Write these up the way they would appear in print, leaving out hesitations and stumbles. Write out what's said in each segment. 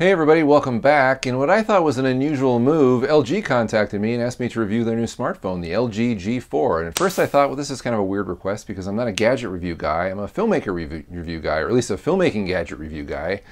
Hey everybody, welcome back. In what I thought was an unusual move, LG contacted me and asked me to review their new smartphone, the LG G4. And at first I thought, well, this is kind of a weird request because I'm not a gadget review guy. I'm a filmmaker review guy, or at least a filmmaking gadget review guy.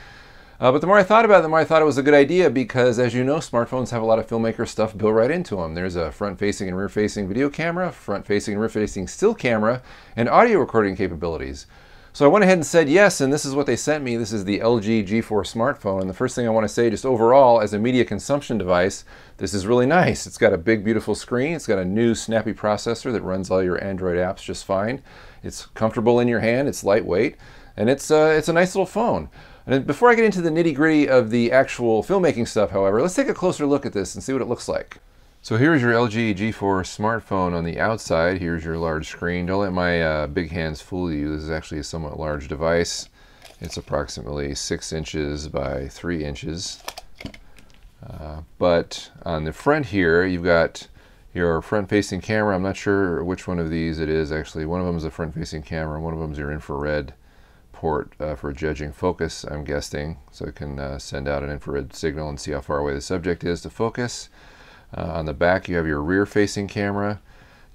But the more I thought about it, the more I thought it was a good idea because, as you know, smartphones have a lot of filmmaker stuff built right into them. There's a front-facing and rear-facing video camera, front-facing and rear-facing still camera, and audio recording capabilities. So I went ahead and said yes, and this is what they sent me. This is the LG G4 smartphone, and the first thing I want to say, just overall, as a media consumption device, this is really nice. It's got a big, beautiful screen. It's got a new snappy processor that runs all your Android apps just fine. It's comfortable in your hand. It's lightweight, and it's a nice little phone. And before I get into the nitty-gritty of the actual filmmaking stuff, however, let's take a closer look at this and see what it looks like. So here's your LG G4 smartphone on the outside. Here's your large screen. Don't let my big hands fool you. This is actually a somewhat large device. It's approximately 6 inches by 3 inches. But on the front here, you've got your front-facing camera. I'm not sure which one of these it is, actually. One of them is a front-facing camera. One of them is your infrared port for judging focus, I'm guessing. So it can send out an infrared signal and see how far away the subject is to focus. On the back you have your rear-facing camera.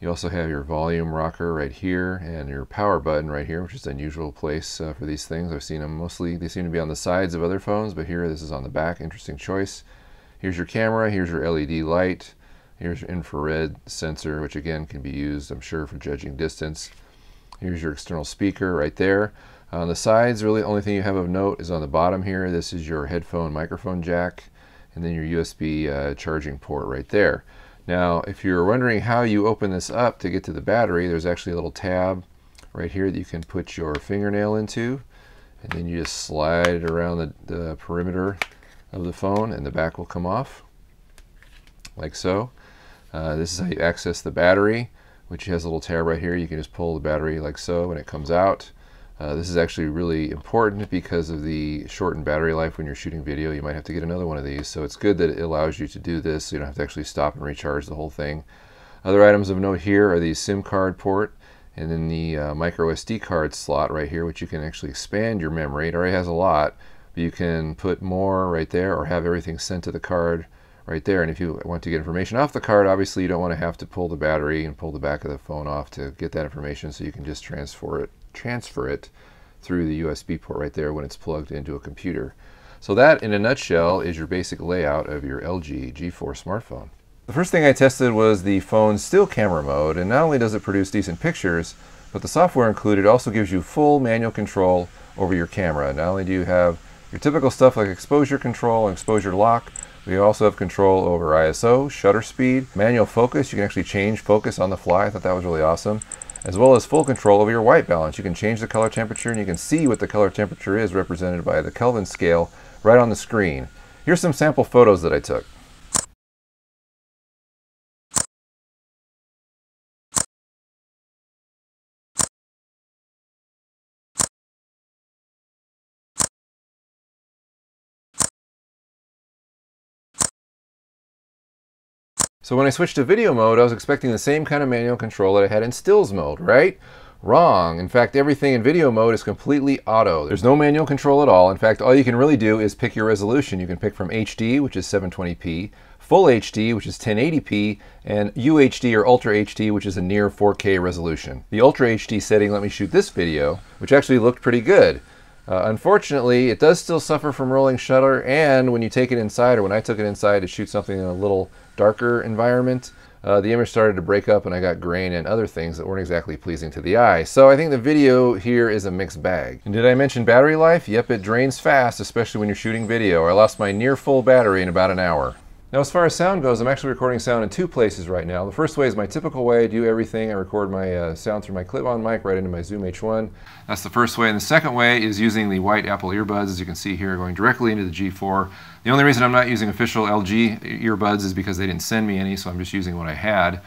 You also have your volume rocker right here and your power button right here, which is an unusual place for these things. I've seen them mostly, they seem to be on the sides of other phones, but here this is on the back. Interesting choice. Here's your camera, here's your LED light, here's your infrared sensor, which again can be used, I'm sure, for judging distance. Here's your external speaker right there. On the sides, really the only thing you have of note is on the bottom here. This is your headphone microphone jack, and then your USB charging port right there. Now, if you're wondering how you open this up to get to the battery, there's actually a little tab right here that you can put your fingernail into, and then you just slide it around the perimeter of the phone, and the back will come off, like so. This is how you access the battery, which has a little tab right here. You can just pull the battery like so, and it comes out. This is actually really important because of the shortened battery life when you're shooting video. You might have to get another one of these, so it's good that it allows you to do this so you don't have to actually stop and recharge the whole thing. Other items of note here are the SIM card port and then the micro SD card slot right here, which you can actually expand your memory. It already has a lot, but you can put more right there or have everything sent to the card right there. And if you want to get information off the card, obviously you don't want to have to pull the battery and pull the back of the phone off to get that information, so you can just transfer it through the USB port right there when it's plugged into a computer. So that, in a nutshell, is your basic layout of your LG G4 smartphone. The first thing I tested was the phone's still camera mode, and not only does it produce decent pictures, but the software included also gives you full manual control over your camera. Not only do you have your typical stuff like exposure control and exposure lock, we also have control over ISO, shutter speed, manual focus. You can actually change focus on the fly. I thought that was really awesome. As well as full control over your white balance. You can change the color temperature, and you can see what the color temperature is represented by the Kelvin scale right on the screen. Here's some sample photos that I took. So when I switched to video mode, I was expecting the same kind of manual control that I had in stills mode, right? Wrong. In fact, everything in video mode is completely auto. There's no manual control at all. In fact, all you can really do is pick your resolution. You can pick from HD, which is 720p, Full HD, which is 1080p, and UHD or Ultra HD, which is a near 4K resolution. The Ultra HD setting let me shoot this video, which actually looked pretty good. Unfortunately, it does still suffer from rolling shutter, and when you take it inside, or when I took it inside to shoot something in a little darker environment, the image started to break up and I got grain and other things that weren't exactly pleasing to the eye. So I think the video here is a mixed bag. And did I mention battery life? Yep, it drains fast, especially when you're shooting video. I lost my near full battery in about an hour. Now, as far as sound goes, I'm actually recording sound in two places right now. The first way is my typical way. I do everything. I record my sound through my clip-on mic right into my Zoom H1. That's the first way. And the second way is using the white Apple earbuds, as you can see here, going directly into the G4. The only reason I'm not using official LG earbuds is because they didn't send me any, so I'm just using what I had.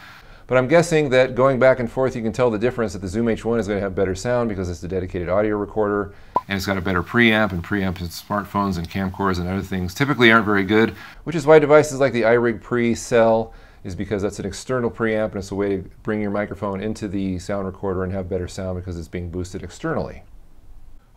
But I'm guessing that going back and forth, you can tell the difference that the Zoom H1 is going to have better sound because it's a dedicated audio recorder, and it's got a better preamp, and preamps in smartphones and camcorders and other things typically aren't very good, which is why devices like the iRig Pre sell, is because that's an external preamp and it's a way to bring your microphone into the sound recorder and have better sound because it's being boosted externally.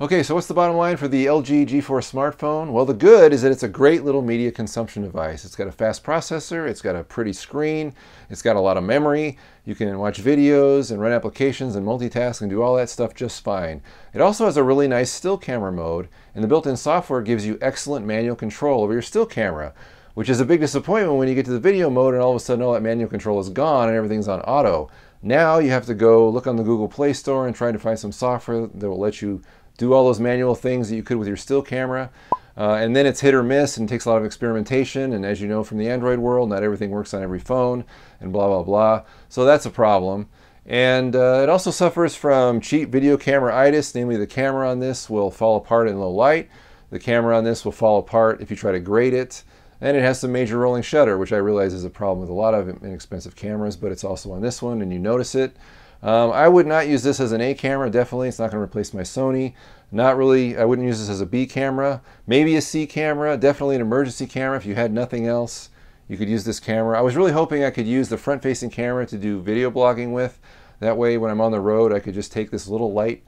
Okay, so what's the bottom line for the LG G4 smartphone? Well, the good is that it's a great little media consumption device. It's got a fast processor, it's got a pretty screen, it's got a lot of memory. You can watch videos and run applications and multitask and do all that stuff just fine. It also has a really nice still camera mode, and the built-in software gives you excellent manual control over your still camera, which is a big disappointment when you get to the video mode and all of a sudden all that manual control is gone and everything's on auto. Now you have to go look on the Google Play Store and try to find some software that will let you do all those manual things that you could with your still camera. And then it's hit or miss and takes a lot of experimentation. And as you know from the Android world, not everything works on every phone and blah, blah, blah. So that's a problem. And it also suffers from cheap video camera-itis, namely the camera on this will fall apart in low light. The camera on this will fall apart if you try to grade it. And it has some major rolling shutter, which I realize is a problem with a lot of inexpensive cameras, but it's also on this one and you notice it. I would not use this as an A camera, definitely. It's not going to replace my Sony. Not really, I wouldn't use this as a B camera. Maybe a C camera, definitely an emergency camera. If you had nothing else, you could use this camera. I was really hoping I could use the front-facing camera to do video blogging with. That way, when I'm on the road, I could just take this little light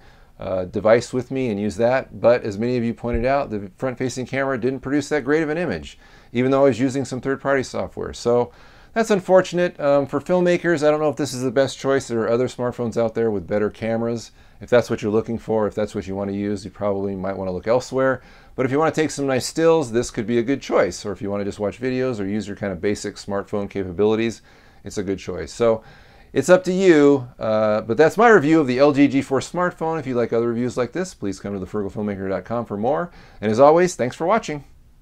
device with me and use that. But as many of you pointed out, the front-facing camera didn't produce that great of an image, even though I was using some third-party software. So that's unfortunate. For filmmakers, I don't know if this is the best choice. There are other smartphones out there with better cameras. If that's what you're looking for, if that's what you want to use, you probably might want to look elsewhere. But if you want to take some nice stills, this could be a good choice. Or if you want to just watch videos or use your kind of basic smartphone capabilities, it's a good choice. So it's up to you, but that's my review of the LG G4 smartphone. If you like other reviews like this, please come to thefrugalfilmmaker.com for more. And as always, thanks for watching.